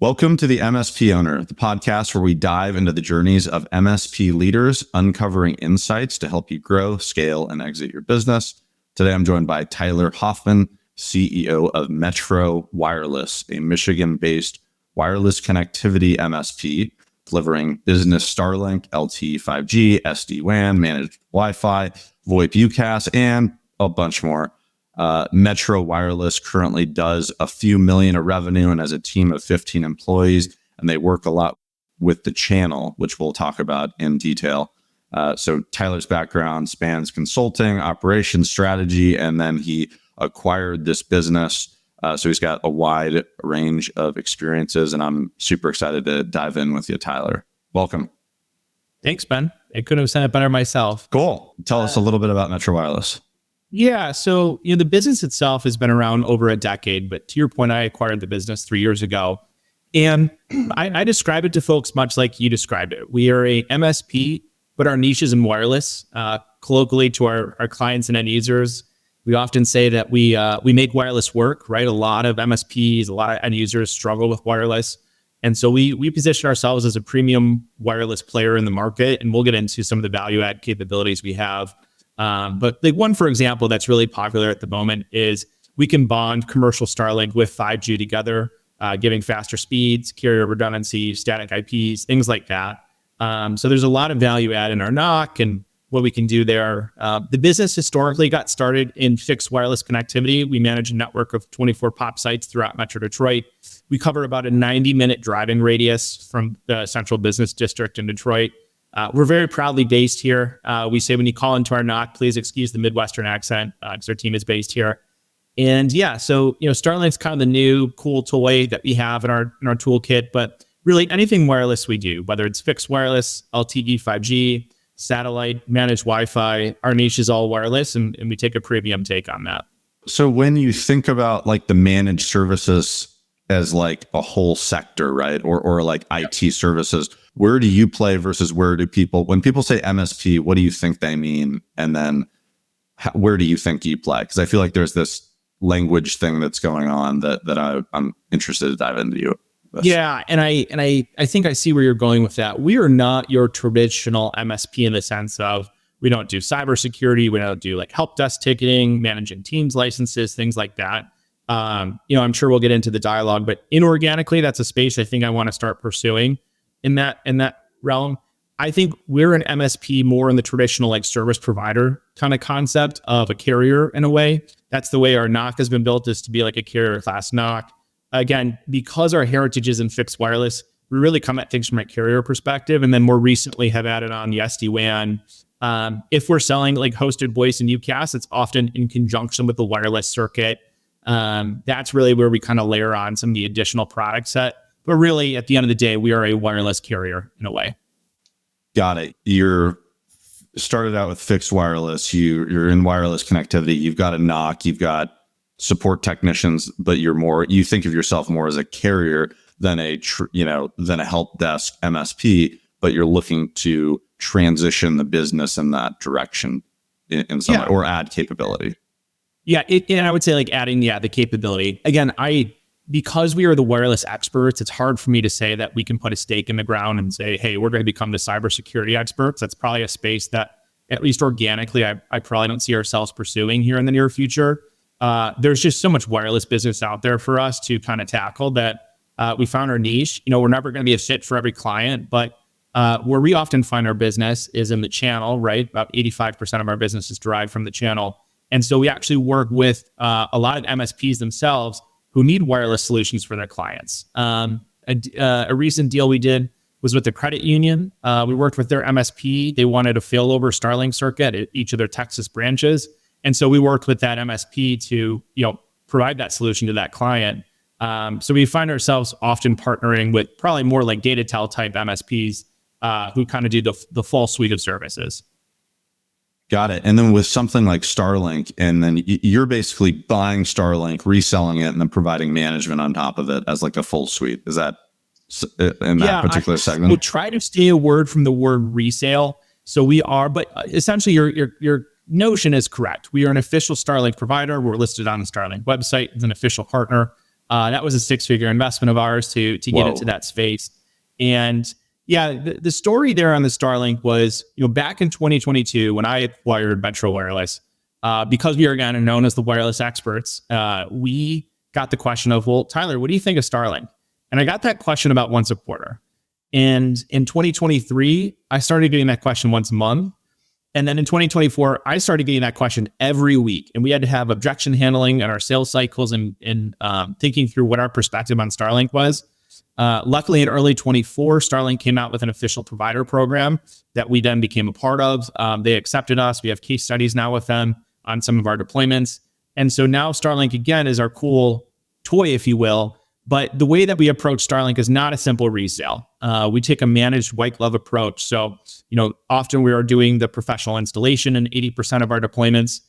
Welcome to the MSP Owner, the podcast where we dive into the journeys of MSP leaders, uncovering insights to help you grow, scale, and exit your business. Today, I'm joined by Tyler Hoffman, CEO of Metro Wireless, a Michigan-based wireless connectivity MSP, delivering business Starlink, LTE 5G, SD-WAN, managed Wi-Fi, VoIP UCaaS, and a bunch more. Metro Wireless currently does a few million of revenue and has a team of 15 employees, and they work a lot with the channel, which we'll talk about in detail. So Tyler's background spans consulting, operations, strategy, and then he acquired this business. So he's got a wide range of experiences, and I'm super excited to dive in with you, Tyler. Welcome. Thanks, Ben. I couldn't have said it better myself. Cool. Tell us a little bit about Metro Wireless. Yeah. So, the business itself has been around over a decade, but to your point, I acquired the business 3 years ago. And I describe it to folks much like you described it. We are a MSP, but our niche is in wireless. Colloquially to our clients and end users, we often say that we make wireless work, right? A lot of MSPs, a lot of end users struggle with wireless. And so we position ourselves as a premium wireless player in the market, and we'll get into some of the value add capabilities we have. But the one, for example, that's really popular at the moment is we can bond commercial Starlink with 5G together, giving faster speeds, carrier redundancy, static IPs, things like that. So there's a lot of value add in our NOC and what we can do there. The business historically got started in fixed wireless connectivity. We manage a network of 24 POP sites throughout Metro Detroit. We cover about a 90-minute driving radius from the central business district in Detroit. We're very proudly based here. We say when you call into our NOC, please excuse the Midwestern accent because our team is based here. And yeah, so Starlink's kind of the new cool toy that we have in our toolkit. But really, anything wireless we do, whether it's fixed wireless, LTE 5G, satellite, managed Wi-Fi, our niche is all wireless, and we take a premium take on that. So when you think about like the managed services as like a whole sector, right? Or like IT services, where do you play versus where do people, when people say MSP, what do you think they mean? And then where do you think you play? Because I feel like there's this language thing that's going on that I'm interested to dive into you with. Yeah, and I think I see where you're going with that. We are not your traditional MSP in the sense of we don't do cybersecurity, we don't do like help desk ticketing, managing Teams licenses, things like that. I'm sure we'll get into the dialogue, but inorganically, that's a space I think I want to start pursuing in that realm. I think we're an MSP more in the traditional like service provider kind of concept of a carrier in a way. That's the way our NOC has been built, is to be like a carrier class NOC. Again, because our heritage is in fixed wireless, we really come at things from a carrier perspective, and then more recently have added on the SD-WAN. If we're selling like hosted voice and UCaaS, it's often in conjunction with the wireless circuit. That's really where we kind of layer on some of the additional product set. But really, at the end of the day, we are a wireless carrier in a way. Got it. You're started out with fixed wireless. You're in wireless connectivity. You've got a NOC. You've got support technicians, but you think of yourself more as a carrier than a help desk MSP. But you're looking to transition the business in that direction in some way, or add capability. Yeah, and I would say like adding the capability. Again, because we are the wireless experts, it's hard for me to say that we can put a stake in the ground and say, hey, we're going to become the cybersecurity experts. That's probably a space that, at least organically, I probably don't see ourselves pursuing here in the near future. There's just so much wireless business out there for us to kind of tackle that we found our niche. We're never going to be a fit for every client, but where we often find our business is in the channel, right? About 85% of our business is derived from the channel. And so we actually work with a lot of MSPs themselves who need wireless solutions for their clients. A recent deal we did was with the credit union. We worked with their MSP. They wanted a failover Starlink circuit at each of their Texas branches. And so we worked with that MSP to provide that solution to that client. So we find ourselves often partnering with probably more like Datatel type MSPs who kind of do the full suite of services. Got it. And then with something like Starlink, and then you're basically buying Starlink, reselling it, and then providing management on top of it as like a full suite. Is that in that particular segment? We'll try to stay away from the word resale. So we are, but essentially your notion is correct. We are an official Starlink provider. We're listed on the Starlink website as an official partner. That was a 6-figure investment of ours to get into that space. And yeah, the story there on the Starlink was, back in 2022, when I acquired Metro Wireless, because we are again known as the wireless experts, we got the question of, well, Tyler, what do you think of Starlink? And I got that question about once a quarter. And in 2023, I started getting that question once a month. And then in 2024, I started getting that question every week. And we had to have objection handling in our sales cycles and thinking through what our perspective on Starlink was. Luckily, in early 24, Starlink came out with an official provider program that we then became a part of. They accepted us. We have case studies now with them on some of our deployments. And so now Starlink, again, is our cool toy, if you will. But the way that we approach Starlink is not a simple resale. We take a managed white glove approach. So, often we are doing the professional installation in 80% of our deployments.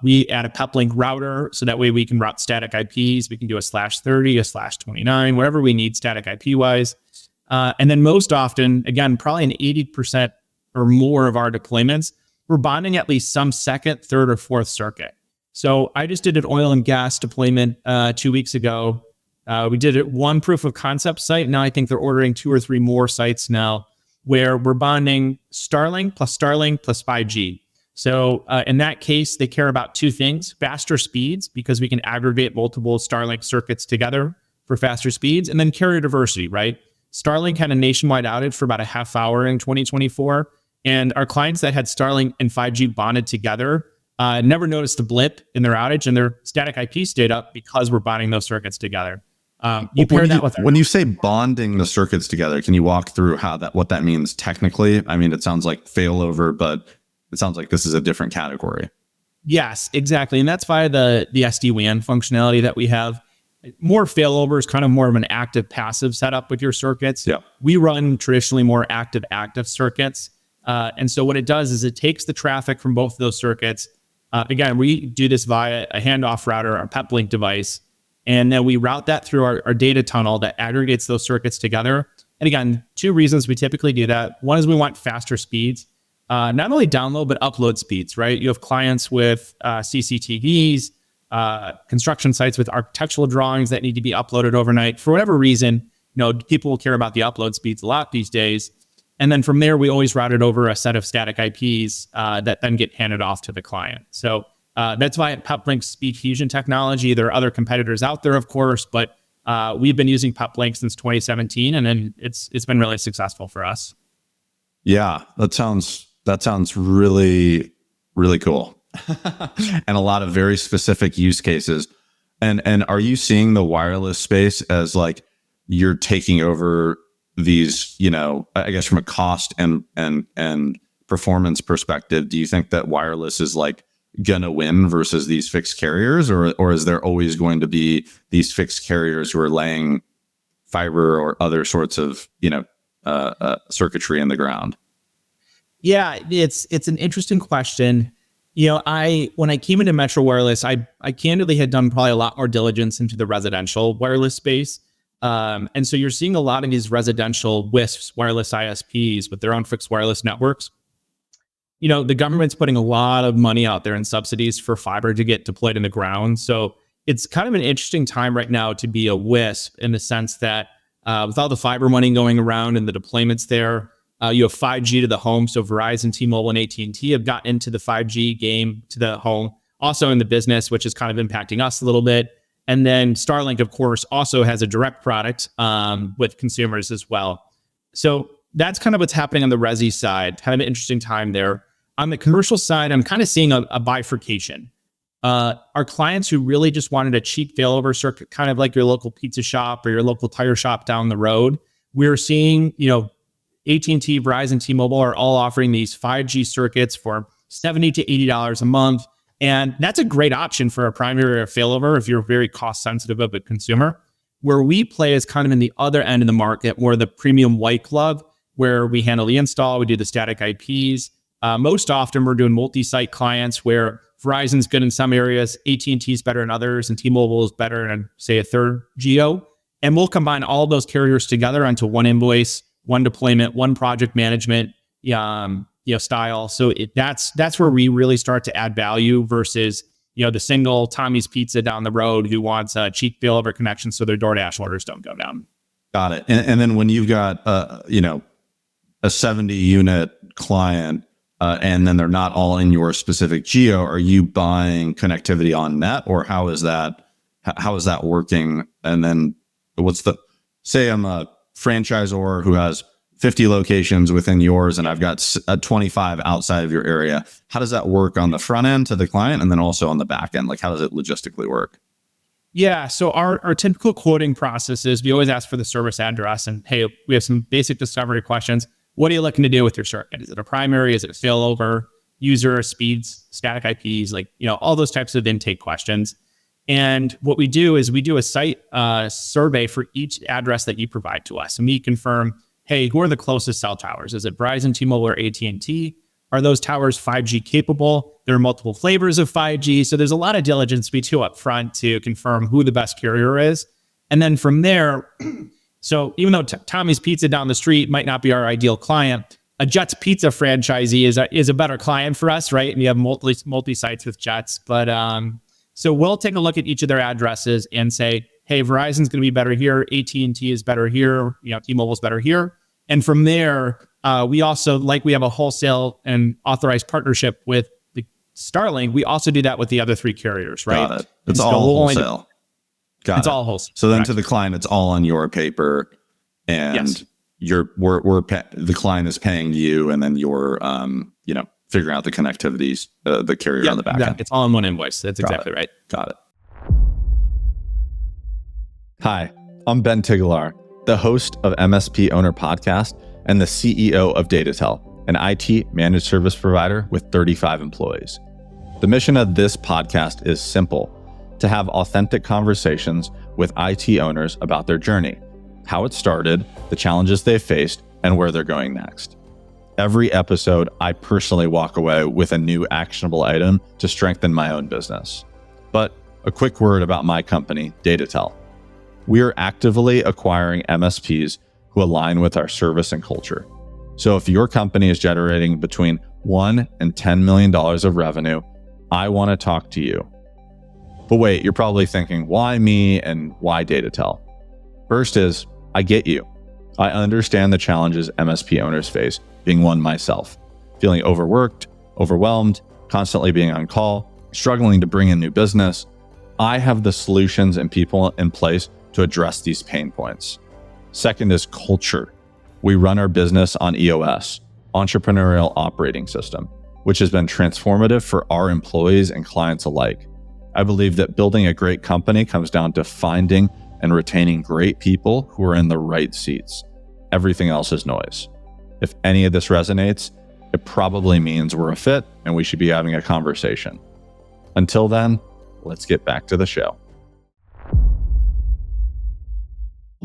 We add a peplink router, so that way we can route static IPs. We can do a /30, a /29, whatever we need static IP wise. And then most often, again, probably in 80% or more of our deployments, we're bonding at least some second, third, or fourth circuit. So I just did an oil and gas deployment 2 weeks ago. We did it one proof of concept site. Now I think they're ordering 2 or 3 more sites now where we're bonding Starlink plus 5G. So in that case, they care about 2 things: faster speeds, because we can aggregate multiple Starlink circuits together for faster speeds, and then carrier diversity, right? Starlink had a nationwide outage for about a half hour in 2024. And our clients that had Starlink and 5G bonded together never noticed a blip in their outage, and their static IP stayed up because we're bonding those circuits together. When you say bonding the circuits together, can you walk through what that means technically? I mean, it sounds like failover, but it sounds like this is a different category. Yes, exactly. And that's via the SD-WAN functionality that we have. More failover is kind of more of an active passive setup with your circuits. Yeah. We run traditionally more active circuits. And so what it does is it takes the traffic from both of those circuits. Again, we do this via a handoff router, our peplink device. And then we route that through our data tunnel that aggregates those circuits together. And again, 2 reasons we typically do that. One is we want faster speeds, not only download, but upload speeds, right? You have clients with CCTVs, construction sites with architectural drawings that need to be uploaded overnight. For whatever reason, people will care about the upload speeds a lot these days. And then from there, we always route it over a set of static IPs that then get handed off to the client. So that's why at Peplink's Speed Fusion technology, there are other competitors out there, of course, but we've been using Peplink since 2017, and then it's been really successful for us. Yeah, that sounds really, really cool. And a lot of very specific use cases. And are you seeing the wireless space as like you're taking over these, I guess from a cost and performance perspective? Do you think that wireless is like gonna win versus these fixed carriers, or is there always going to be these fixed carriers who are laying fiber or other sorts of circuitry in the ground? Yeah, it's an interesting question. When I came into Metro Wireless, I candidly had done probably a lot more diligence into the residential wireless space. And so you're seeing a lot of these residential WISPs, wireless ISPs with their own fixed wireless networks. The government's putting a lot of money out there in subsidies for fiber to get deployed in the ground. So it's kind of an interesting time right now to be a WISP in the sense that with all the fiber money going around and the deployments there, you have 5G to the home. So Verizon, T-Mobile, and AT&T have gotten into the 5G game to the home, also in the business, which is kind of impacting us a little bit. And then Starlink, of course, also has a direct product with consumers as well. So that's kind of what's happening on the resi side. Kind of an interesting time there. On the commercial side, I'm kind of seeing a bifurcation. Our clients who really just wanted a cheap failover circuit, kind of like your local pizza shop or your local tire shop down the road, we're seeing, AT&T, Verizon, T-Mobile are all offering these 5G circuits for $70 to $80 a month. And that's a great option for a primary or failover if you're very cost sensitive of a consumer. Where we play is kind of in the other end of the market, more the premium white glove, where we handle the install, we do the static IPs. Most often we're doing multi-site clients where Verizon's good in some areas, AT&T's better in others, and T-Mobile is better in, say, a third geo. And we'll combine all those carriers together onto one invoice, one deployment, one project management. style. So that's where we really start to add value versus, the single Tommy's Pizza down the road who wants a cheap failover connection so their DoorDash orders don't go down. Got it. And then when you've got, a 70 unit client, and then they're not all in your specific geo, are you buying connectivity on net, or how is that working? And then say I'm a franchisor who has 50 locations within yours and I've got 25 outside of your area. How does that work on the front end to the client and then also on the back end? Like, how does it logistically work? Yeah. So our typical quoting process is we always ask for the service address and, hey, we have some basic discovery questions. What are you looking to do with your circuit? Is it a primary? Is it a failover? User speeds, static IPs, all those types of intake questions. And what we do is we do a site survey for each address that you provide to us. And we confirm, hey, who are the closest cell towers? Is it Verizon, T-Mobile, or AT&T? Are those towers 5G capable? There are multiple flavors of 5G. So there's a lot of diligence we do up front to confirm who the best carrier is. And then from there, so even though Tommy's Pizza down the street might not be our ideal client, a Jets Pizza franchisee is a better client for us, right? And we have multi sites with Jets. But so we'll take a look at each of their addresses and say, hey, Verizon's going to be better here. AT&T is better here. T-Mobile's better here. And from there, we also, we have a wholesale and authorized partnership with the Starlink. We also do that with the other three carriers, right? Got it. It's all wholesale. It's all wholesale. So then to the client, it's all on your paper, and yes. The client is paying you, and then you're figuring out the connectivities, the carrier on the back end. It's all in one invoice. That's exactly right. Got it. Hi, I'm Ben Tigelaar, the host of MSP Owner Podcast and the CEO of DataTel, an IT managed service provider with 35 employees. The mission of this podcast is simple: to have authentic conversations with IT owners about their journey, how it started, the challenges they faced, and where they're going next. Every episode, I personally walk away with a new actionable item to strengthen my own business. But a quick word about my company, DataTel. We are actively acquiring MSPs who align with our service and culture. So if your company is generating between $1 and $10 million of revenue, I want to talk to you. But wait, you're probably thinking, why me and why DataTel? First is, I get you. I understand the challenges MSP owners face, being one myself, feeling overworked, overwhelmed, constantly being on call, struggling to bring in new business. I have the solutions and people in place to address these pain points. Second is culture. We run our business on EOS, Entrepreneurial Operating System, which has been transformative for our employees and clients alike. I believe that building a great company comes down to finding and retaining great people who are in the right seats. Everything else is noise. If any of this resonates, it probably means we're a fit and we should be having a conversation. Until then, let's get back to the show.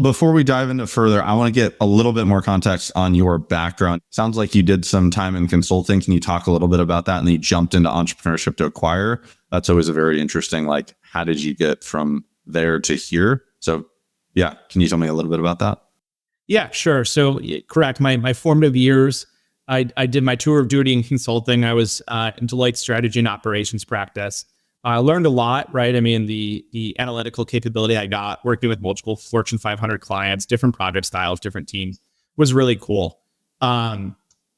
Before we dive into further, I want to get a little bit more context on your background. Sounds like you did some time in consulting. Can you talk a little bit about that? And then you jumped into entrepreneurship to acquire. That's always a very interesting, how did you get from there to here? So yeah, can you tell me a little bit about that? Yeah, sure. So correct. My formative years, I did my tour of duty in consulting. I was in Deloitte's strategy and operations practice. I learned a lot, right? I mean, the analytical capability I got working with multiple Fortune 500 clients, different project styles, different teams was really cool.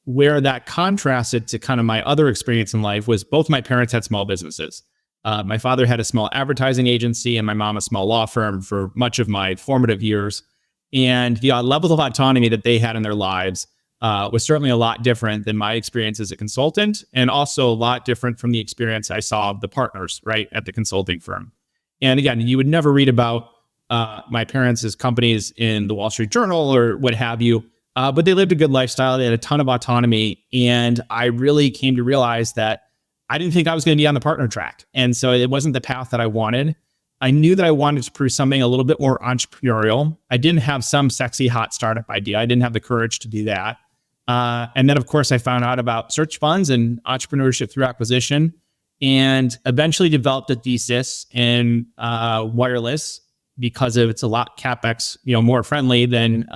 Where that contrasted to kind of my other experience in life was both my parents had small businesses. My father had a small advertising agency and my mom a small law firm for much of my formative years. And the level of autonomy that they had in their lives was certainly a lot different than my experience as a consultant, and also a lot different from the experience I saw of the partners, right, at the consulting firm. And again, you would never read about my parents' companies in the Wall Street Journal or what have you, but they lived a good lifestyle. They had a ton of autonomy. And I really came to realize that I didn't think I was going to be on the partner track. And so it wasn't the path that I wanted. I knew that I wanted to pursue something a little bit more entrepreneurial. I didn't have some sexy, hot startup idea. I didn't have the courage to do that. And then, of course, I found out about search funds and entrepreneurship through acquisition, and eventually developed a thesis in wireless because of it's a lot CapEx, more friendly than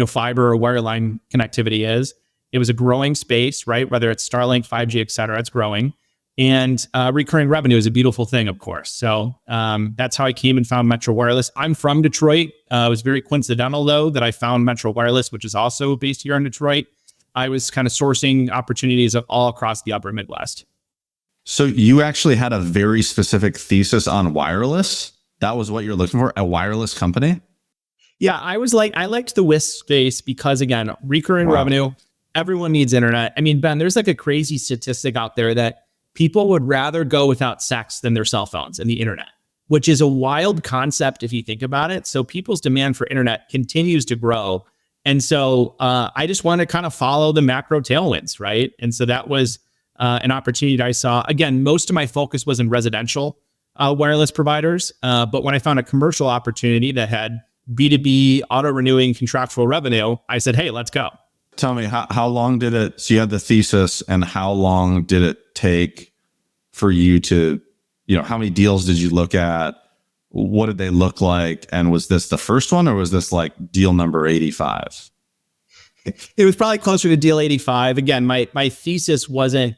fiber or wireline connectivity is. It was a growing space, right? Whether it's Starlink, 5G, et cetera, it's growing. And recurring revenue is a beautiful thing, of course. So that's how I came and found Metro Wireless. I'm from Detroit. It was very coincidental, though, that I found Metro Wireless, which is also based here in Detroit. I was kind of sourcing opportunities all across the upper Midwest. So you actually had a very specific thesis on wireless? That was what you're looking for, a wireless company? Yeah, I liked the WISP space because, again, recurring revenue, everyone needs internet. I mean, Ben, there's like a crazy statistic out there that people would rather go without sex than their cell phones and the internet, which is a wild concept if you think about it. So people's demand for internet continues to grow. And so I just want to kind of follow the macro tailwinds, right? And so that was an opportunity that I saw. Again, most of my focus was in residential wireless providers. But when I found a commercial opportunity that had B2B auto-renewing contractual revenue, I said, hey, let's go. Tell me, how long did it, so you had the thesis, and how long did it take for you to, how many deals did you look at? What did they look like? And was this the first one, or was this like deal number 85? It was probably closer to deal 85. Again, my thesis wasn't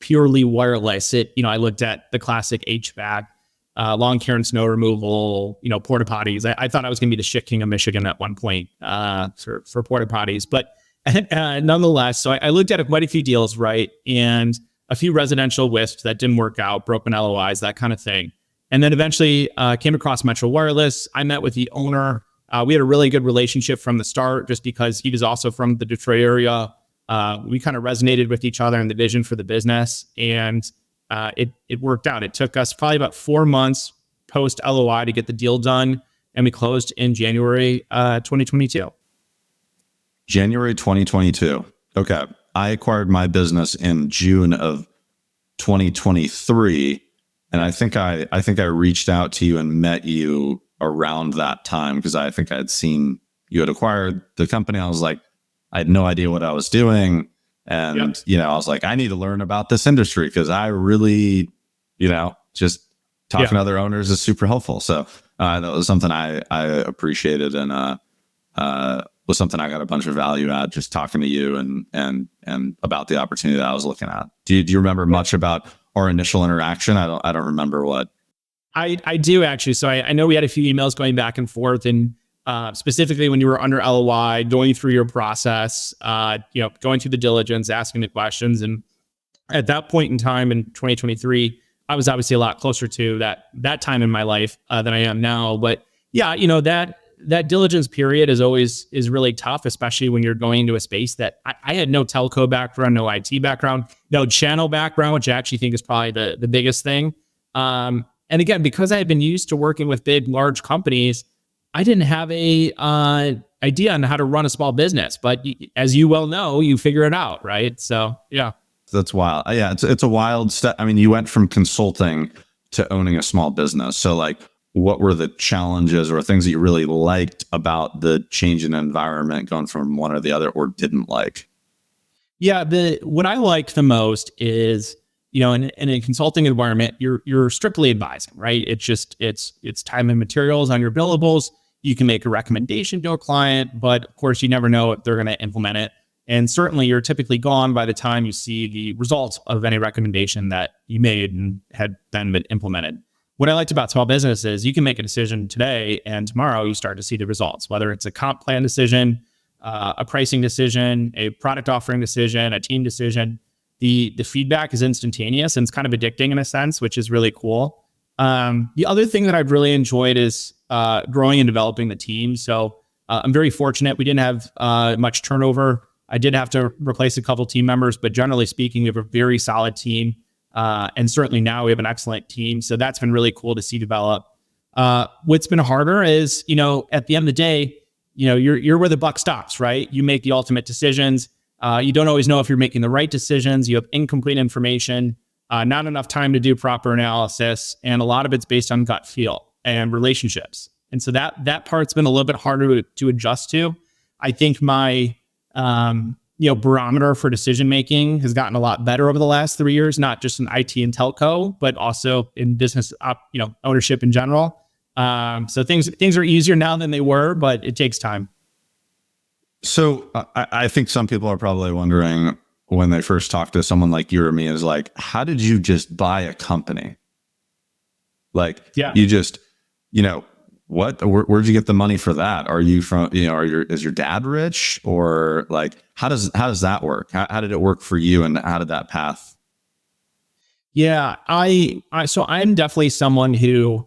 purely wireless. I looked at the classic HVAC, lawn care and snow removal, porta potties. I thought I was going to be the shit king of Michigan at one point for porta potties. But nonetheless, so I looked at quite a few deals, right? And a few residential WISPs that didn't work out, broken LOIs, that kind of thing. And then eventually came across Metro Wireless. I met with the owner. We had a really good relationship from the start just because he was also from the Detroit area. We kind of resonated with each other in the vision for the business. And it worked out. It took us probably about 4 months post LOI to get the deal done. And we closed in January 2022. January 2022. Okay. I acquired my business in June of 2023. And I think I reached out to you and met you around that time because I think I had seen you had acquired the company. I was like, I had no idea what I was doing. And, I was like, I need to learn about this industry because I really, just talking to other owners is super helpful. So that was something I appreciated and was something I got a bunch of value at just talking to you and about the opportunity that I was looking at. Do you remember much about our initial interaction? I don't remember what. I do actually. So I know we had a few emails going back and forth, and specifically when you were under LOI, going through your process, going through the diligence, asking the questions. And at that point in time in 2023, I was obviously a lot closer to that time in my life than I am now. But yeah, that diligence period is really tough, especially when you're going into a space that I had no telco background, no IT background, no channel background, which I actually think is probably the biggest thing. And again, because I had been used to working with big, large companies, I didn't have a idea on how to run a small business. But as you well know, you figure it out, right? So yeah. That's wild. Yeah, it's a wild step. I mean, you went from consulting to owning a small business. So like, what were the challenges or things that you really liked about the change in environment going from one or the other, or didn't like? Yeah, what I liked the most is, in a consulting environment, you're strictly advising, right? It's time and materials on your billables. You can make a recommendation to a client, but of course you never know if they're going to implement it. And certainly you're typically gone by the time you see the results of any recommendation that you made and had then been implemented. What I liked about small business is you can make a decision today and tomorrow you start to see the results, whether it's a comp plan decision, a pricing decision, a product offering decision, a team decision. The feedback is instantaneous and it's kind of addicting in a sense, which is really cool. The other thing that I've really enjoyed is growing and developing the team. So I'm very fortunate. We didn't have much turnover. I did have to replace a couple team members, but generally speaking, we have a very solid team. And certainly now we have an excellent team. So that's been really cool to see develop. What's been harder is, at the end of the day, you're where the buck stops, right? You make the ultimate decisions. You don't always know if you're making the right decisions. You have incomplete information, not enough time to do proper analysis. And a lot of it's based on gut feel and relationships. And so that part's been a little bit harder to adjust to. I think my, barometer for decision making has gotten a lot better over the last 3 years, not just in IT and telco, but also in business, ownership in general. So things are easier now than they were, but it takes time. So I think some people are probably wondering when they first talk to someone like you or me is like, how did you just buy a company? Like, Yeah. you just, where'd you get the money for that? Are you from, is your dad rich, or like, how does that work? How did it work for you, and how did that path? Yeah, so I'm definitely someone who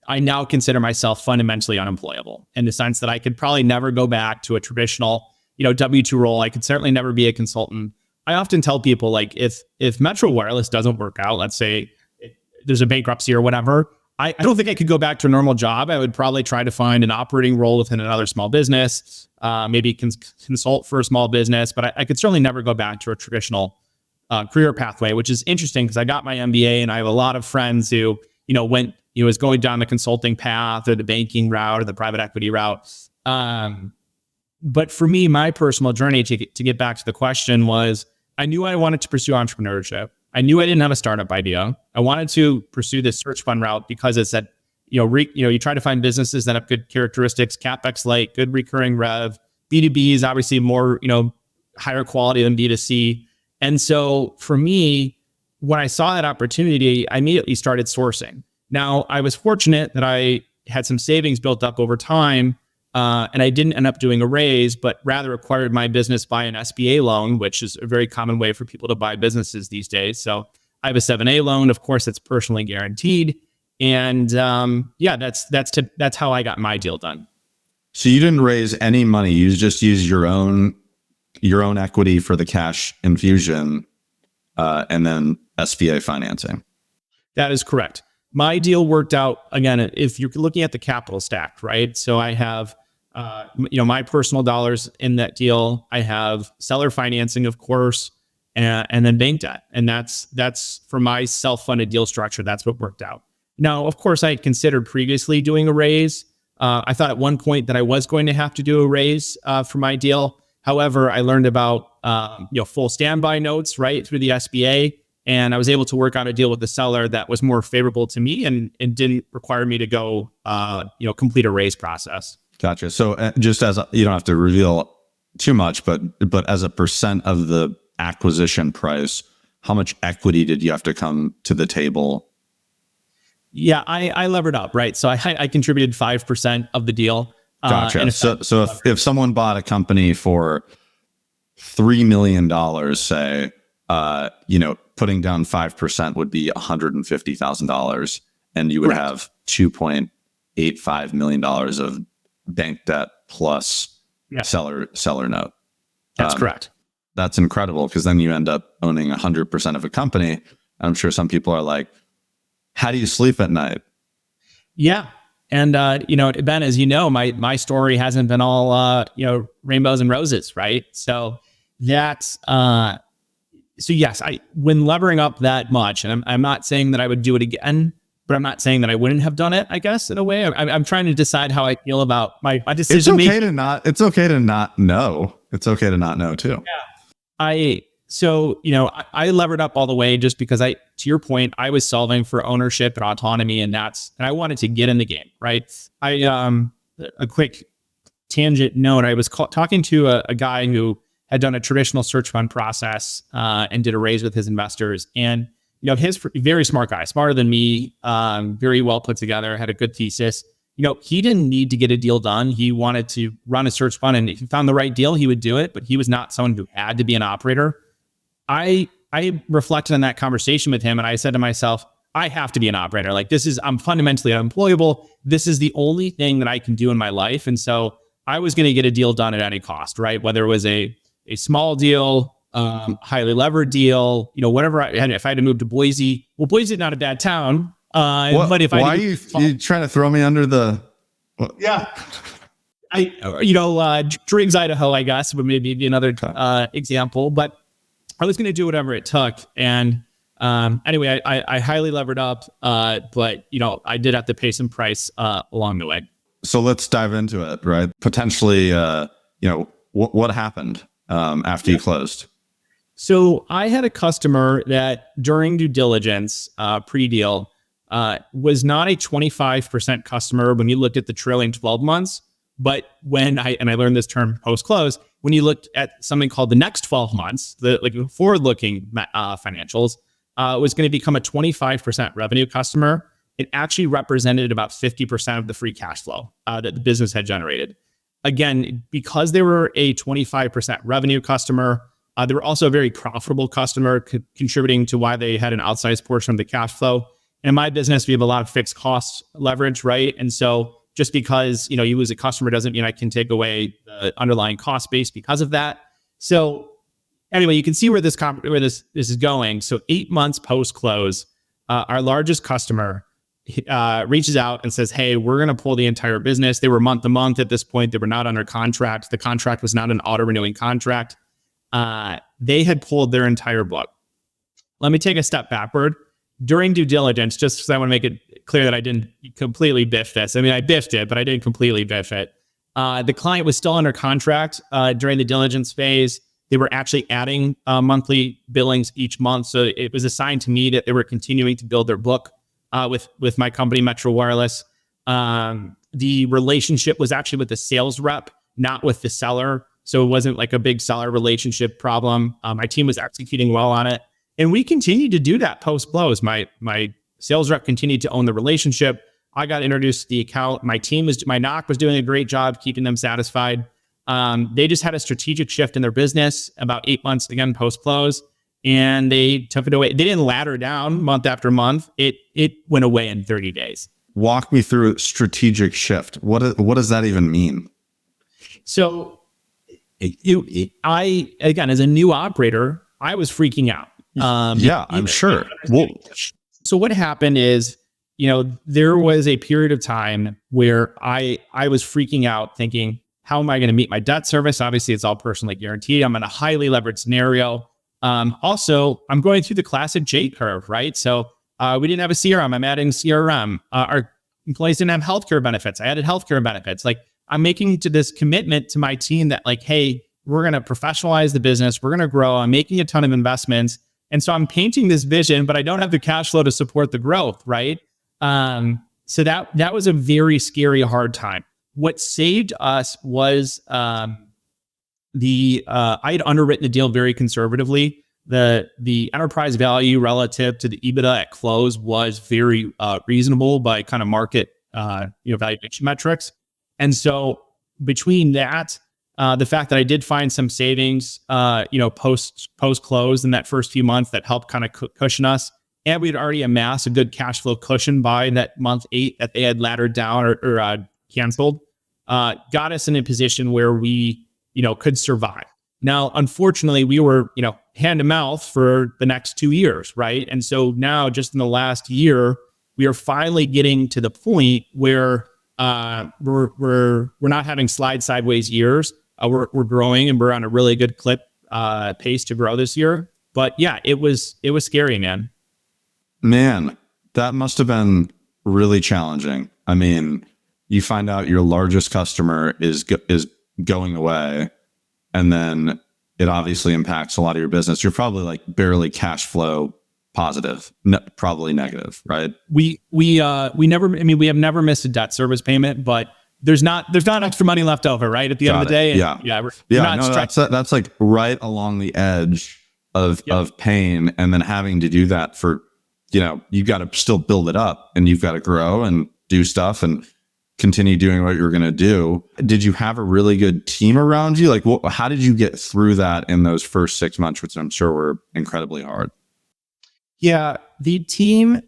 I now consider myself fundamentally unemployable, in the sense that I could probably never go back to a traditional, W-2 role. I could certainly never be a consultant. I often tell people, like, if Metro Wireless doesn't work out, let's say there's a bankruptcy or whatever, I don't think I could go back to a normal job. I would probably try to find an operating role within another small business, maybe consult for a small business, but I could certainly never go back to a traditional career pathway, which is interesting because I got my MBA and I have a lot of friends who, was going down the consulting path or the banking route or the private equity route. But for me, my personal journey to get back to the question was, I knew I wanted to pursue entrepreneurship. I knew I didn't have a startup idea. I wanted to pursue this search fund route because it said, you try to find businesses that have good characteristics, CapEx light, good recurring rev. B2B is obviously more, higher quality than B2C. And so for me, when I saw that opportunity, I immediately started sourcing. Now, I was fortunate that I had some savings built up over time, and I didn't end up doing a raise, but rather acquired my business by an SBA loan, which is a very common way for people to buy businesses these days. So I have a 7A loan. Of course, it's personally guaranteed. And that's how I got my deal done. So you didn't raise any money. You just used your own equity for the cash infusion, and then SBA financing. That is correct. My deal worked out, again, if you're looking at the capital stack, right? So I have, my personal dollars in that deal. I have seller financing, of course, and then bank debt. And that's for my self-funded deal structure. That's what worked out. Now, of course, I had considered previously doing a raise. I thought at one point that I was going to have to do a raise for my deal. However, I learned about, full standby notes, right, through the SBA. And I was able to work out a deal with the seller that was more favorable to me and didn't require me to go, complete a raise process. Gotcha. So just as you don't have to reveal too much, but as a percent of the acquisition price, how much equity did you have to come to the table? Yeah, I levered up, right? So I contributed 5% of the deal. Gotcha. So if someone bought a company for $3 million, say, putting down 5% would be $150,000, and you would Correct. have $2.85 million of bank debt plus seller note. That's correct. That's incredible, because then you end up owning 100% of a company. I'm sure some people are like, how do you sleep at night? Yeah. And, Ben, as you know, my story hasn't been all, rainbows and roses, right? So that's, so yes, when levering up that much, and I'm not saying that I would do it again, but I'm not saying that I wouldn't have done it, I guess, in a way. I'm trying to decide how I feel about my decision. It's okay to not know. It's okay to not know too. Yeah. I levered up all the way just because to your point, I was solving for ownership and autonomy, and I wanted to get in the game, right? A quick tangent note, I was talking to a guy who had done a traditional search fund process, and did a raise with his investors. And, his very smart guy, smarter than me, very well put together, had a good thesis. He didn't need to get a deal done. He wanted to run a search fund, and if he found the right deal, he would do it, but he was not someone who had to be an operator. I reflected on that conversation with him, and I said to myself, I have to be an operator. Like, I'm fundamentally unemployable. This is the only thing that I can do in my life. And so I was going to get a deal done at any cost, right? Whether it was a small deal, highly levered deal, whatever. If I had to move to Boise, well, Boise is not a bad town. But if why are you trying to throw me under the? Well, yeah, Driggs, Idaho, I guess would maybe be another example. But I was going to do whatever it took, and anyway, I highly levered up, but I did have to pay some price along the way. So let's dive into it, right? Potentially, what happened after you closed? So I had a customer that during due diligence, pre-deal, was not a 25% customer when you looked at the trailing 12 months, But when I learned this term post-close, when you looked at something called the next 12 months, the forward-looking financials, was going to become a 25% revenue customer. It actually represented about 50% of the free cash flow that the business had generated. Again, because they were a 25% revenue customer, they were also a very profitable customer, contributing to why they had an outsized portion of the cash flow. And in my business, we have a lot of fixed cost leverage, right? And so just because you lose a customer doesn't mean I can take away the underlying cost base because of that. So anyway, you can see where this is going. So 8 months post close, our largest customer reaches out and says, "Hey, we're going to pull the entire business." They were month to month at this point. They were not under contract. The contract was not an auto renewing contract. They had pulled their entire book. Let me take a step backward. During due diligence, just because I want to make it clear that I didn't completely biff this. I mean, I biffed it, but I didn't completely biff it. The client was still under contract during the diligence phase. They were actually adding monthly billings each month. So it was assigned to me that they were continuing to build their book with my company, Metro Wireless. The relationship was actually with the sales rep, not with the seller. So it wasn't like a big seller relationship problem. My team was executing well on it. And we continued to do that post-close. My sales rep continued to own the relationship. I got introduced to the account. My NOC was doing a great job keeping them satisfied. They just had a strategic shift in their business about 8 months, again, post-close. And they took it away. They didn't ladder down month after month. It went away in 30 days. Walk me through strategic shift. What does that even mean? So I, again, as a new operator, I was freaking out. I'm sure. So what happened is, there was a period of time where I was freaking out thinking, how am I going to meet my debt service? Obviously, it's all personally guaranteed. I'm in a highly leveraged scenario. Also, I'm going through the classic J curve, right? So we didn't have a CRM. I'm adding CRM. Our employees didn't have healthcare benefits. I added healthcare benefits. Like, I'm making to this commitment to my team that like, hey, we're going to professionalize the business. We're going to grow. I'm making a ton of investments. And so I'm painting this vision, but I don't have the cash flow to support the growth, right? So that was a very scary, hard time. What saved us was I had underwritten the deal very conservatively. The enterprise value relative to the EBITDA at close was very reasonable by kind of market valuation metrics. And so between that, the fact that I did find some savings, post close in that first few months that helped kind of cushion us, and we'd already amassed a good cash flow cushion by that month 8 that they had laddered down or canceled, got us in a position where we, could survive. Now, unfortunately, we were, hand to mouth for the next 2 years, right? And so now, just in the last year, we are finally getting to the point where we're not having slide sideways years. We're growing and we're on a really good pace to grow this year. But yeah, it was scary, man. Man, that must have been really challenging. I mean, you find out your largest customer is going away, and then it obviously impacts a lot of your business. You're probably like barely cash flow positive, probably negative, right? We have never missed a debt service payment, but there's not extra money left over, right? At the end of the day. That's like right along the edge of pain. And then having to do that for, you've got to still build it up and you've got to grow and do stuff and continue doing what you're going to do. Did you have a really good team around you? Like, how did you get through that in those first 6 months, which I'm sure were incredibly hard? Yeah, the team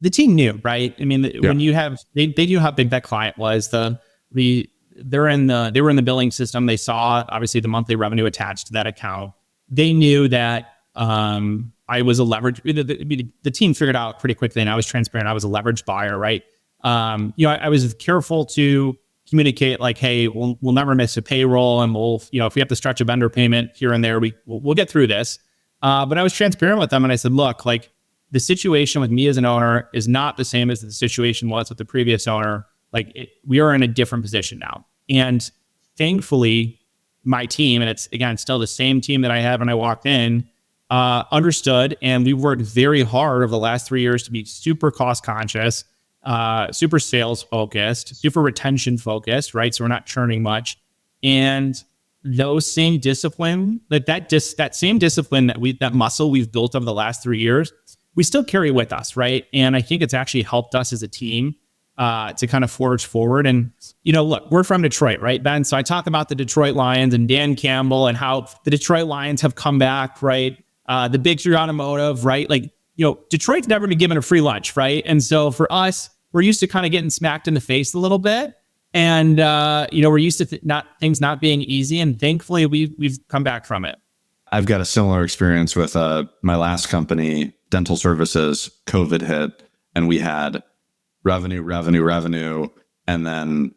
knew, right? I mean, when you have, they knew how big that client was. They were in the billing system. They saw obviously the monthly revenue attached to that account. They knew that I was a leverage. The team figured out pretty quickly, and I was transparent. I was a leverage buyer, right? I was careful to communicate like, hey, we'll never miss a payroll, and we'll, if we have to stretch a vendor payment here and there, we'll get through this. But I was transparent with them, and I said, look, like, the situation with me as an owner is not the same as the situation was with the previous owner. Like, we are in a different position now. And thankfully, my team, and it's, again, still the same team that I had when I walked in, understood. And we worked very hard over the last 3 years to be super cost conscious. super sales focused, super retention focused, right? So we're not churning much. And those same discipline, that same discipline that muscle we've built over the last 3 years, we still carry with us, right? And I think it's actually helped us as a team to kind of forge forward. And, look, we're from Detroit, right, Ben? So I talk about the Detroit Lions and Dan Campbell and how the Detroit Lions have come back, right? The Big Three Automotive, right? Like, Detroit's never been given a free lunch, right? And so for us, we're used to kind of getting smacked in the face a little bit. And, we're used to things not being easy. And thankfully, we've come back from it. I've got a similar experience with my last company, dental services. COVID hit, and we had revenue, and then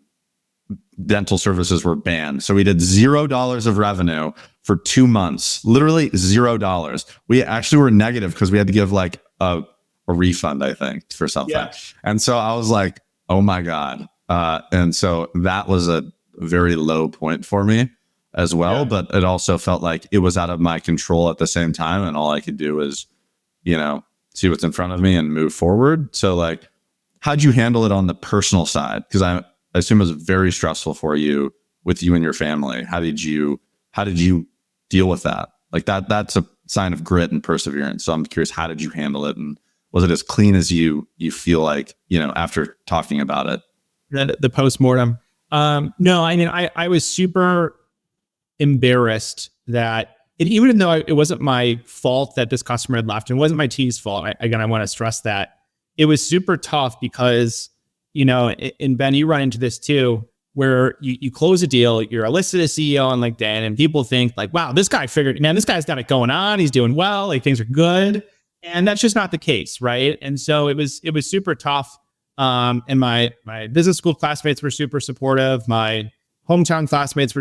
dental services were banned. So we did $0 of revenue for 2 months, literally $0. We actually were negative because we had to give like a refund, I think, for something. Yeah. And so I was like, oh my God. And so that was a very low point for me as well. Yeah. But it also felt like it was out of my control at the same time. And all I could do is, see what's in front of me and move forward. So like, how'd you handle it on the personal side? Because I assume it was very stressful for you with you and your family. How did you deal with that? Like that's a sign of grit and perseverance. So I'm curious, how did you handle it? And was it as clean as you feel like, after talking about it? The postmortem. No, I mean, I was super embarrassed that even though it wasn't my fault that this customer had left, and it wasn't my team's fault. I want to stress that. It was super tough because, and Ben, you run into this too, where you close a deal, you're listed as CEO on LinkedIn, and people think like, wow, this guy's got it going on. He's doing well, like things are good. And that's just not the case, right? And so it was super tough. And my business school classmates were super supportive. My hometown classmates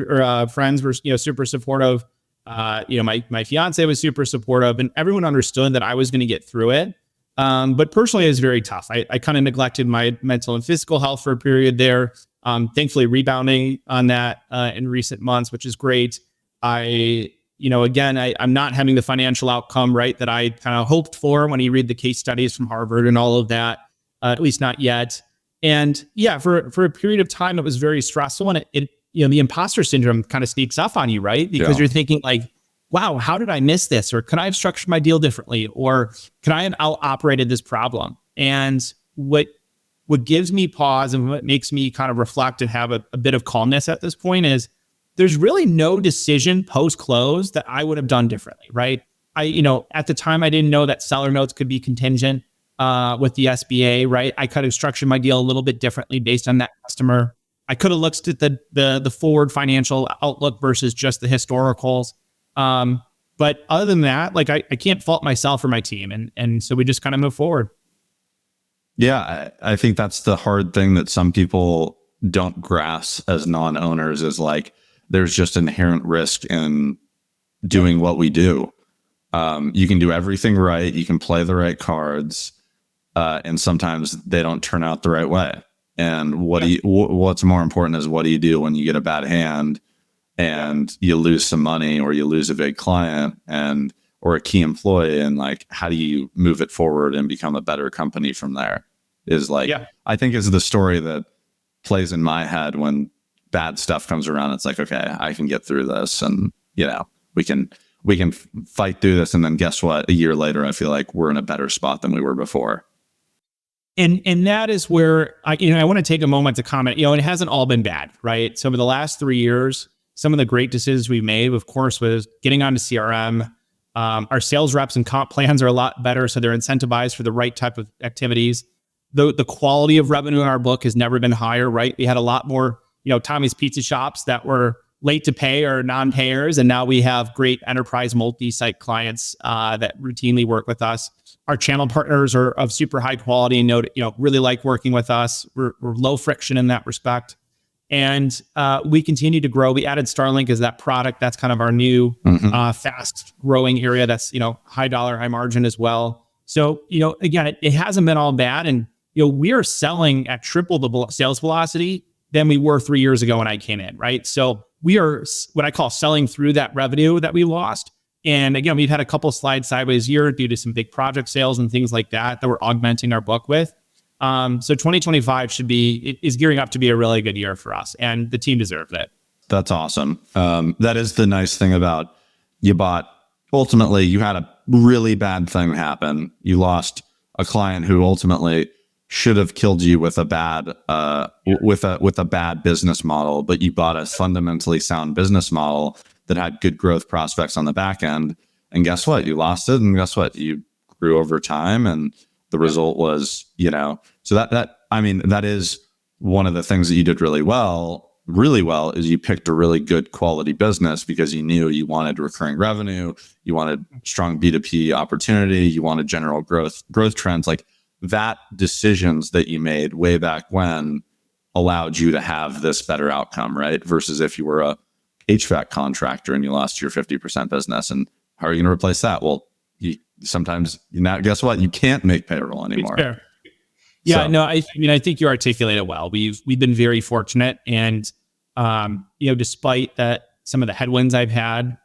friends were, super supportive. My fiance was super supportive, and everyone understood that I was going to get through it. But personally, it was very tough. I kind of neglected my mental and physical health for a period there. Thankfully rebounding on that in recent months, which is great. I'm not having the financial outcome, right, that I kind of hoped for when you read the case studies from Harvard and all of that. At least not yet. And yeah, for a period of time, it was very stressful. And it the imposter syndrome kind of sneaks up on you, right? Because you're thinking like, wow, how did I miss this? Or could I have structured my deal differently? Or could I have out-operated this problem? And what gives me pause and what makes me kind of reflect and have a bit of calmness at this point is there's really no decision post-close that I would have done differently, right? At the time, I didn't know that seller notes could be contingent with the SBA, right? I could have structured my deal a little bit differently based on that customer. I could have looked at the forward financial outlook versus just the historicals. But other than that, like I can't fault myself or my team. And so we just kind of move forward. Yeah, I think that's the hard thing that some people don't grasp as non-owners is like, there's just inherent risk in doing what we do. You can do everything right. You can play the right cards. And sometimes they don't turn out the right way. And what's more important is what do you do when you get a bad hand and you lose some money or you lose a big client or a key employee, and like, how do you move it forward and become a better company from there is like, I think is the story that plays in my head when bad stuff comes around. It's like, okay, I can get through this and, we can fight through this. And then guess what? A year later, I feel like we're in a better spot than we were before. And that is where I want to take a moment to comment, it hasn't all been bad, right? So over the last 3 years, some of the great decisions we made, of course, was getting onto CRM. Our sales reps and comp plans are a lot better. So they're incentivized for the right type of activities. The quality of revenue in our book has never been higher, right? We had a lot more, Tommy's Pizza shops that were late to pay or non-payers. And now we have great enterprise multi-site clients that routinely work with us. Our channel partners are of super high quality and really like working with us. We're low friction in that respect. And we continue to grow. We added Starlink as that product. That's kind of our new fast growing area. That's, high dollar, high margin as well. So, again, it hasn't been all bad. And, we are selling at triple the sales velocity than we were 3 years ago when I came in, right? So we are what I call selling through that revenue that we lost. And again, we've had a couple slides sideways here due to some big project sales and things like that we're augmenting our book with. So 2025 is gearing up to be a really good year for us, and the team deserves it. That's awesome. That is the nice thing about ultimately you had a really bad thing happen. You lost a client who ultimately should have killed you with a bad with a bad business model, but you bought a fundamentally sound business model that had good growth prospects on the back end. And guess what? You lost it, and guess what? You grew over time, and the result was, so that is one of the things that you did really well is you picked a really good quality business because you knew you wanted recurring revenue, you wanted strong B2P opportunity, you wanted general growth trends. Like that decisions that you made way back when allowed you to have this better outcome, right? Versus if you were a HVAC contractor and you lost your 50% business, and how are you going to replace that? Well, guess what? You can't make payroll anymore. Fair. Yeah, so. No, I think you articulate it well. We've been very fortunate, and despite some of the headwinds I've had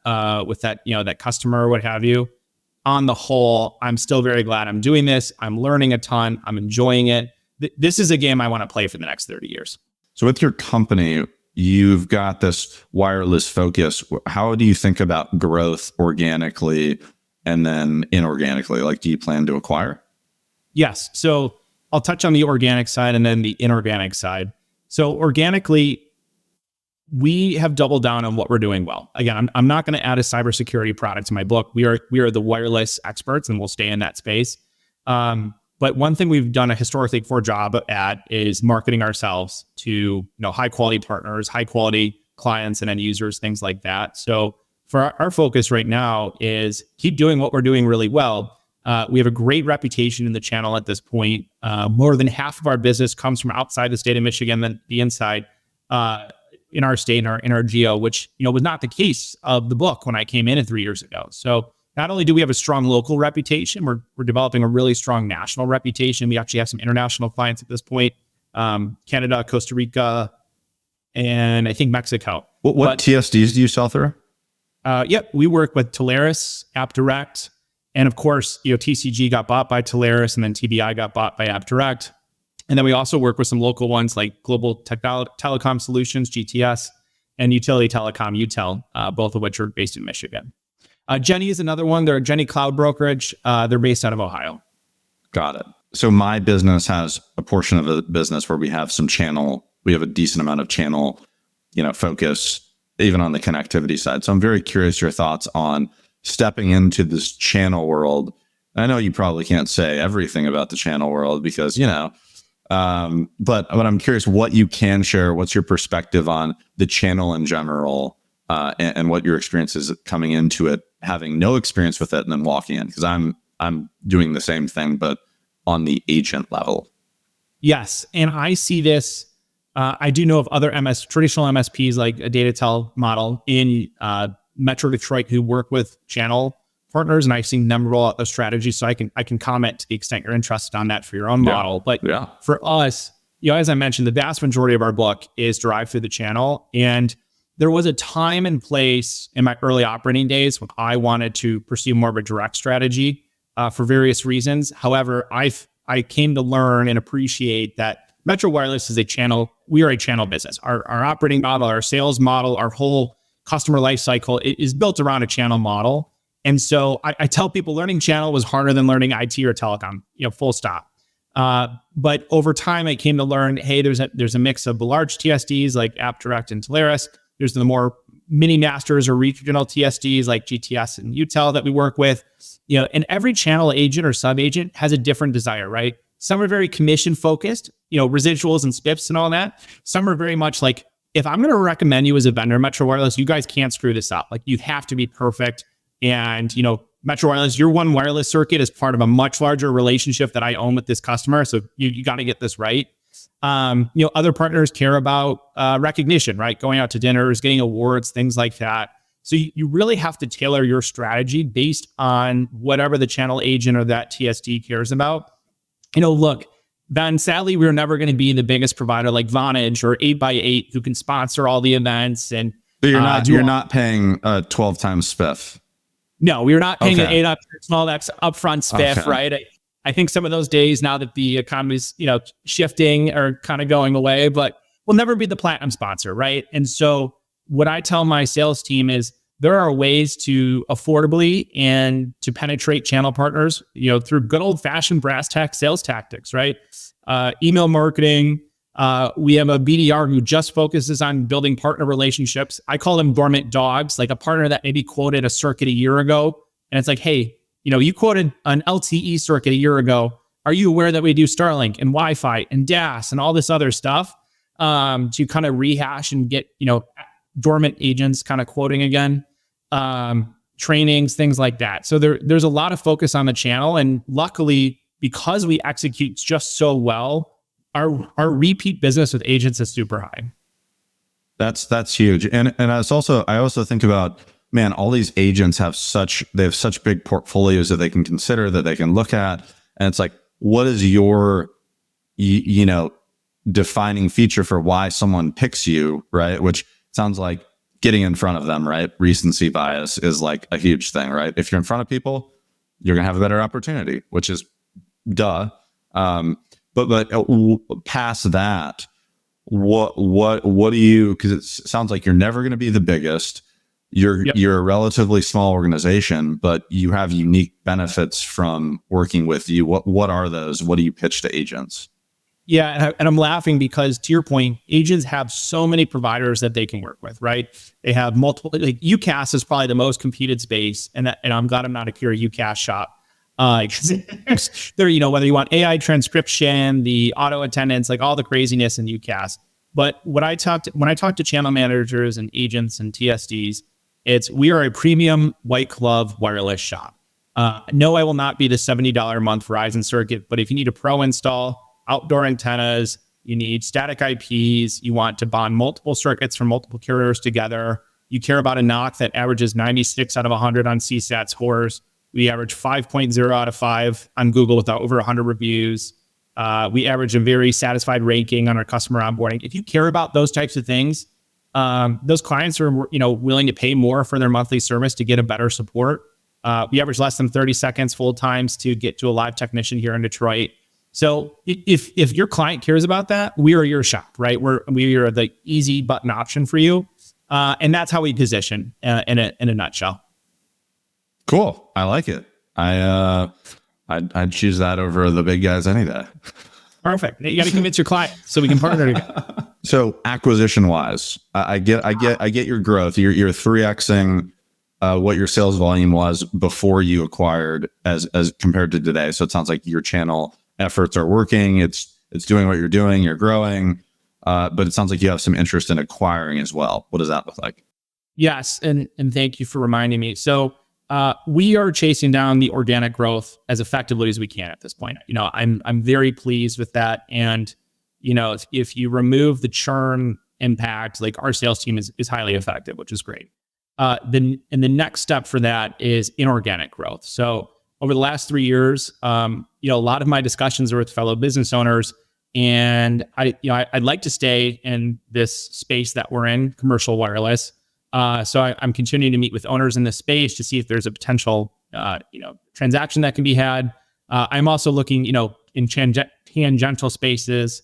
with that customer or what have you, on the whole, I'm still very glad I'm doing this. I'm learning a ton. I'm enjoying it. This is a game I want to play for the next 30 years. So with your company, you've got this wireless focus. How do you think about growth organically and then inorganically? Like, do you plan to acquire? Yes. So I'll touch on the organic side and then the inorganic side. So organically, we have doubled down on what we're doing well. Again, I'm not going to add a cybersecurity product to my book. We are the wireless experts, and we'll stay in that space. But one thing we've done a historically poor job at is marketing ourselves to high quality partners, high quality clients and end users, things like that. So for our focus right now is keep doing what we're doing really well. We have a great reputation in the channel at this point. More than half of our business comes from outside the state of Michigan than the inside in our state, in our geo, which was not the case of the book when I came in 3 years ago. So not only do we have a strong local reputation, we're developing a really strong national reputation. We actually have some international clients at this point, Canada, Costa Rica, and I think Mexico. What TSDs do you sell through? Yep, we work with Telarus, AppDirect, and of course, TCG got bought by Telarus, and then TBI got bought by AppDirect. And then we also work with some local ones like Global Telecom Solutions, GTS, and Utility Telecom, UTEL, both of which are based in Michigan. Jenny is another one. They're a Jenny Cloud Brokerage. They're based out of Ohio. Got it. So my business has a portion of the business where we have some channel. We have a decent amount of channel, focus, even on the connectivity side. So I'm very curious your thoughts on stepping into this channel world. I know you probably can't say everything about the channel world because, but I'm curious what you can share. What's your perspective on the channel in general, and what your experience is coming into it, having no experience with it, and then walking in? Because I'm doing the same thing, but on the agent level. Yes, and I see this. I do know of other traditional MSPs like a DataTel model in Metro Detroit who work with channel partners, and I've seen them roll out those strategies. So I can comment to the extent you're interested on that for your own model. But for us, as I mentioned, the vast majority of our book is derived through the channel. And there was a time and place in my early operating days when I wanted to pursue more of a direct strategy for various reasons. However, I came to learn and appreciate that Metro Wireless is a channel. We are a channel business. Our operating model, our sales model, our whole customer life cycle is built around a channel model. And so I tell people learning channel was harder than learning IT or telecom, full stop. But over time, I came to learn, hey, there's a mix of the large TSDs like AppDirect and Telarus. There's the more mini masters or regional TSDs like GTS and UTEL that we work with. And every channel agent or sub agent has a different desire, right? Some are very commission focused, residuals and spips and all that. Some are very much like, if I'm going to recommend you as a vendor, Metro Wireless, you guys can't screw this up. Like, you have to be perfect. And, Metro Wireless, your one wireless circuit is part of a much larger relationship that I own with this customer. So you got to get this right. Other partners care about recognition, right? Going out to dinners, getting awards, things like that. So you really have to tailor your strategy based on whatever the channel agent or that TSD cares about. Look, Ben, sadly, we're never going to be the biggest provider like Vonage or 8x8 who can sponsor all the events. And but you're not paying 12 times spiff. No, we are not paying an 8 up small X upfront spiff, right? I think some of those days, now that the economy's, shifting, are kind of going away, but we'll never be the platinum sponsor, right? And so what I tell my sales team is there are ways to affordably and to penetrate channel partners, through good old fashioned brass tack sales tactics, right? Email marketing. We have a BDR who just focuses on building partner relationships. I call them dormant dogs, like a partner that maybe quoted a circuit a year ago. And it's like, hey, you quoted an LTE circuit a year ago. Are you aware that we do Starlink and Wi-Fi and DAS and all this other stuff to kind of rehash and get, dormant agents kind of quoting again, trainings, things like that. So there's a lot of focus on the channel. And luckily, because we execute just so well, our repeat business with agents is super high. That's huge. And I also think about, man, all these agents have such big portfolios that they can consider, that they can look at. And it's like, what is your, defining feature for why someone picks you, right? Which sounds like getting in front of them, right? Recency bias is like a huge thing, right? If you're in front of people, you're going to have a better opportunity, which is duh. But past that, what do you, because it sounds like you're never going to be the biggest. You're a relatively small organization, but you have unique benefits from working with you. What are those? What do you pitch to agents? Yeah, and I'm laughing because, to your point, agents have so many providers that they can work with, right? They have multiple, like UCaaS is probably the most competed space, and I'm glad I'm not a pure UCaaS shop. There, whether you want AI transcription, the auto attendance, like all the craziness in UCaaS. But when I talk to channel managers and agents and TSDs, we are a premium white glove wireless shop. No, I will not be the $70 a month Verizon circuit, but if you need a pro install, outdoor antennas, you need static IPs, you want to bond multiple circuits from multiple carriers together, you care about a knock that averages 96 out of 100 on CSAT scores. We average 5.0 out of 5 on Google with over 100 reviews. We average a very satisfied ranking on our customer onboarding. If you care about those types of things, those clients are, willing to pay more for their monthly service to get a better support. We average less than 30 seconds full times to get to a live technician here in Detroit. So if your client cares about that, we are your shop, right? We are the easy button option for you. And that's how we position in a nutshell. Cool. I like it. I'd choose that over the big guys any day. Perfect. You got to convince your client so we can partner together. So acquisition wise, I get your growth. You're 3xing what your sales volume was before you acquired as compared to today. So it sounds like your channel efforts are working. It's doing what you're doing. You're growing, but it sounds like you have some interest in acquiring as well. What does that look like? Yes, and thank you for reminding me. So we are chasing down the organic growth as effectively as we can at this point. I'm very pleased with that. And if you remove the churn impact, like our sales team is highly effective, which is great. Then the next step for that is inorganic growth. So over the last 3 years, a lot of my discussions are with fellow business owners, and I'd like to stay in this space that we're in, commercial wireless. So I'm continuing to meet with owners in this space to see if there's a potential, transaction that can be had. I'm also looking, in tangential spaces,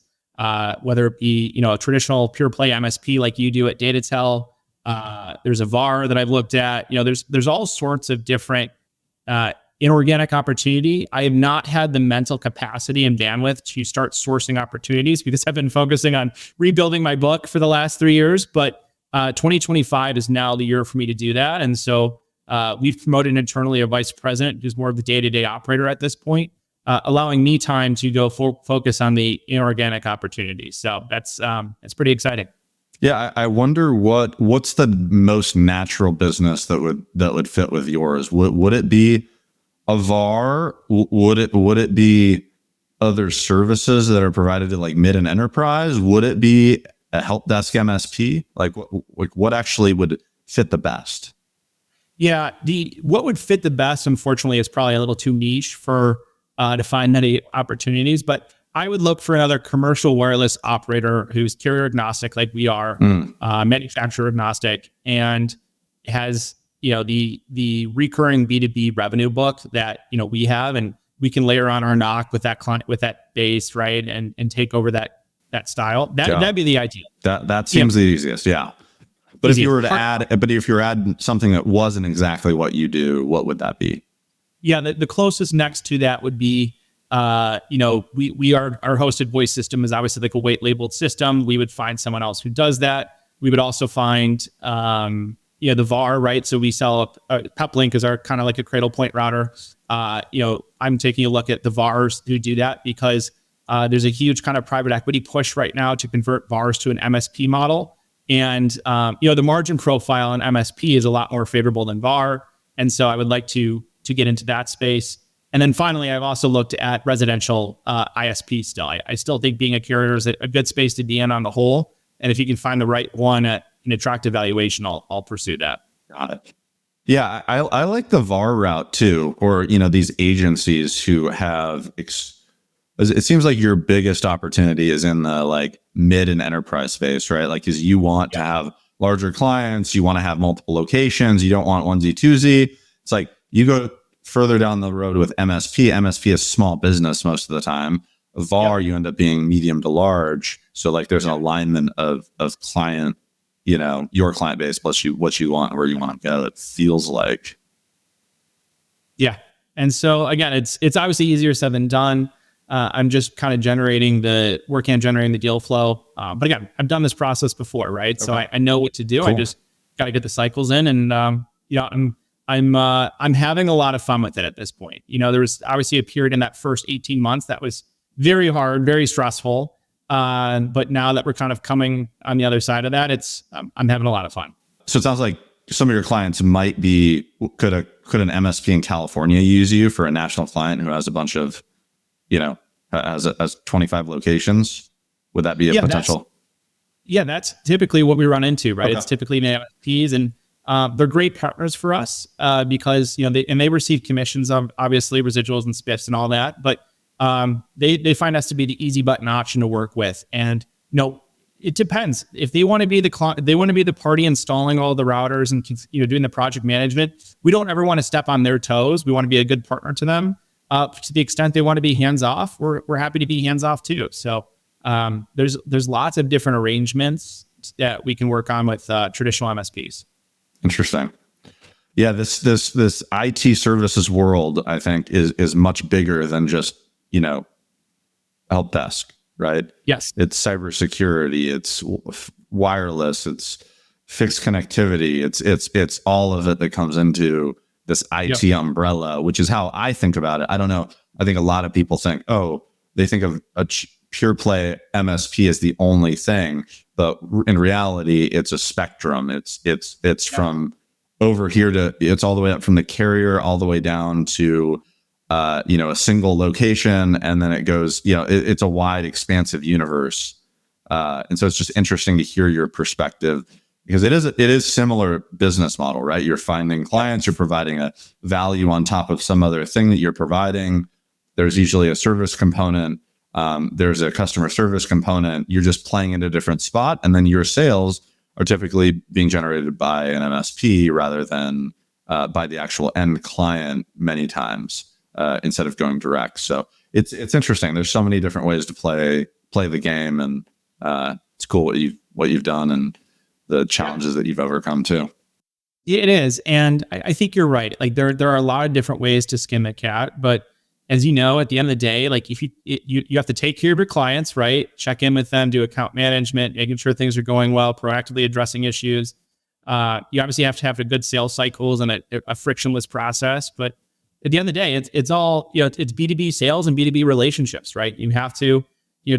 whether it be, a traditional pure play MSP like you do at DataTel. There's a VAR that I've looked at. There's all sorts of different inorganic opportunity. I have not had the mental capacity and bandwidth to start sourcing opportunities because I've been focusing on rebuilding my book for the last 3 years. But 2025 is now the year for me to do that. And so we've promoted internally a vice president who's more of the day-to-day operator at this point, allowing me time to go focus on the inorganic opportunities. So that's pretty exciting. Yeah, I wonder what's the most natural business that would fit with yours. Would it be a VAR? Would it be other services that are provided to like mid and enterprise? Would it be a help desk MSP? Like what actually would fit the best? Yeah, what would fit the best, unfortunately, is probably a little too niche for to find many opportunities. But I would look for another commercial wireless operator who's carrier agnostic, like we are, manufacturer agnostic, and has the recurring B2B revenue book that we have, and we can layer on our knock with that client, with that base, right? And take over that style. That'd be the ideal. That seems the easiest. Yeah. But Easy. if you were to add something that wasn't exactly what you do, what would that be? Yeah. The closest next to that would be, our hosted voice system is obviously like a white labeled system. We would find someone else who does that. We would also find, the VAR, right? So we sell Peplink is our kind of like a cradle point router. I'm taking a look at the VARs who do that because there's a huge kind of private equity push right now to convert VARs to an MSP model. And, the margin profile on MSP is a lot more favorable than VAR. And so I would like to get into that space. And then finally, I've also looked at residential ISP still. I still think being a carrier is a good space to be in on the whole. And if you can find the right one at an attractive valuation, I'll pursue that. Got it. Yeah, I like the VAR route too, or these agencies who have. It seems like your biggest opportunity is in the like mid and enterprise space, right? Like, because you want to have larger clients, you want to have multiple locations, you don't want onesie twosie. It's like you go further down the road with MSP. MSP is small business most of the time. VAR, you end up being medium to large. So like there's an alignment of client, your client base plus what you want, where you want to go. It feels like. Yeah. And so again, it's obviously easier said than done. I'm just kind of generating the deal flow. But again, I've done this process before, right? Okay. So I know what to do. Cool. I just got to get the cycles in, and I'm having a lot of fun with it at this point. There was obviously a period in that first 18 months that was very hard, very stressful. But now that we're kind of coming on the other side of that, I'm having a lot of fun. So it sounds like some of your clients might be, could an MSP in California use you for a national client who has a bunch of, has 25 locations? Would that be a potential? That's typically what we run into, right? Okay. It's typically MSPs, and they're great partners for us because, they receive commissions on obviously residuals and spiffs and all that, but they find us to be the easy button option to work with. And, it depends. If they want to be they want to be the party installing all the routers and, doing the project management, we don't ever want to step on their toes. We want to be a good partner to them. To the extent they want to be hands off, we're happy to be hands off too. So there's lots of different arrangements that we can work on with traditional MSPs. Interesting. Yeah, this IT services world, I think, is much bigger than just help desk, right? Yes. It's cybersecurity, it's wireless, it's fixed connectivity, it's all of it that comes into this IT umbrella, which is how I think about it. I don't know. I think a lot of people think, they think of a pure play MSP as the only thing, but in reality, it's a spectrum. It's from over here to, it's all the way up from the carrier all the way down to a single location, and then it goes, it's a wide, expansive universe. And so it's just interesting to hear your perspective, because it is similar business model, right? You're finding clients, you're providing a value on top of some other thing that you're providing. There's usually a service component. There's a customer service component. You're just playing in a different spot, and then your sales are typically being generated by an MSP rather than by the actual end client many times. Instead of going direct. So it's interesting. There's so many different ways to play the game, and it's cool what you've done and the challenges that you've overcome too. Yeah, it is. And I think you're right. Like there are a lot of different ways to skin the cat, but as you know, at the end of the day, like if you have to take care of your clients, right? Check in with them, do account management, making sure things are going well, proactively addressing issues. You obviously have to have a good sales cycles and a frictionless process, but at the end of the day, it's all, it's B2B sales and B2B relationships, right? You have to,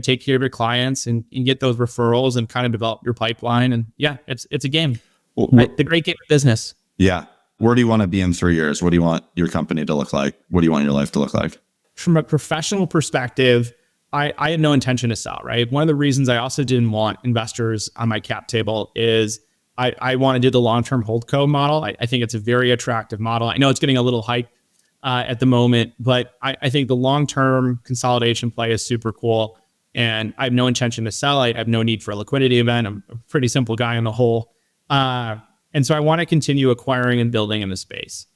take care of your clients and get those referrals and kind of develop your pipeline. And it's a game. Right? The great game of business. Yeah. Where do you want to be in 3 years? What do you want your company to look like? What do you want your life to look like? From a professional perspective, I had no intention to sell, right? One of the reasons I also didn't want investors on my cap table is I want to do the long-term holdco model. I think it's a very attractive model. I know it's getting a little hype at the moment, but I think the long-term consolidation play is super cool, and I have no intention to sell. I have no need for a liquidity event. I'm a pretty simple guy on the whole. And so I want to continue acquiring and building in the space.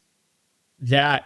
That,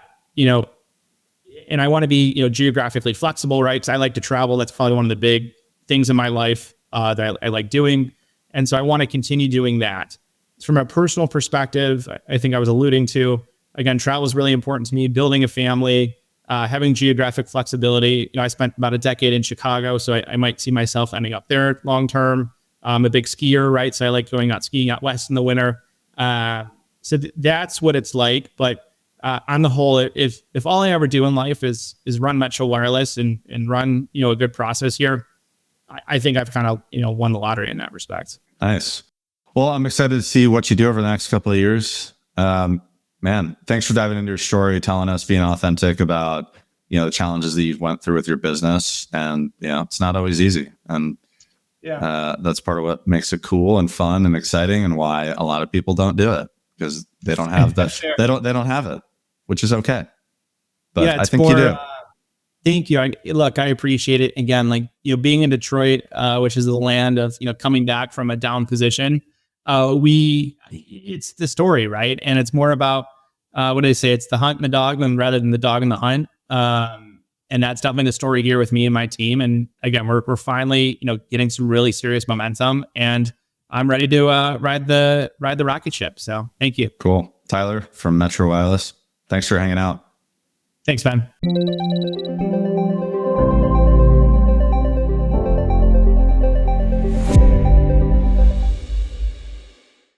And I want to be, geographically flexible, right? Because I like to travel. That's probably one of the big things in my life that I like doing. And so I want to continue doing that. From a personal perspective, I think I was alluding to, again, travel is really important to me, building a family, having geographic flexibility. I spent about a decade in Chicago, so I might see myself ending up there long-term. I'm a big skier, right? So I like going out skiing out west in the winter. So that's what it's like. But on the whole, if all I ever do in life is run Metro Wireless and run, a good process here, I think I've kind of, won the lottery in that respect. Nice. Well, I'm excited to see what you do over the next couple of years. Man, thanks for diving into your story, telling us, being authentic about, the challenges that you went through with your business. And, it's not always easy. And that's part of what makes it cool and fun and exciting, and why a lot of people don't do it, because they don't have that. Sure. They don't have it, which is okay. But I think you do. Thank you. I appreciate it. Again, being in Detroit, which is the land of, coming back from a down position, it's the story, right? And it's more about, what do they say? It's the hunt and the dog rather than the dog and the hunt. And that's definitely the story here with me and my team. And again, we're finally, getting some really serious momentum, and I'm ready to ride the rocket ship. So thank you. Cool. Tyler from Metro Wireless, thanks for hanging out. Thanks, Ben.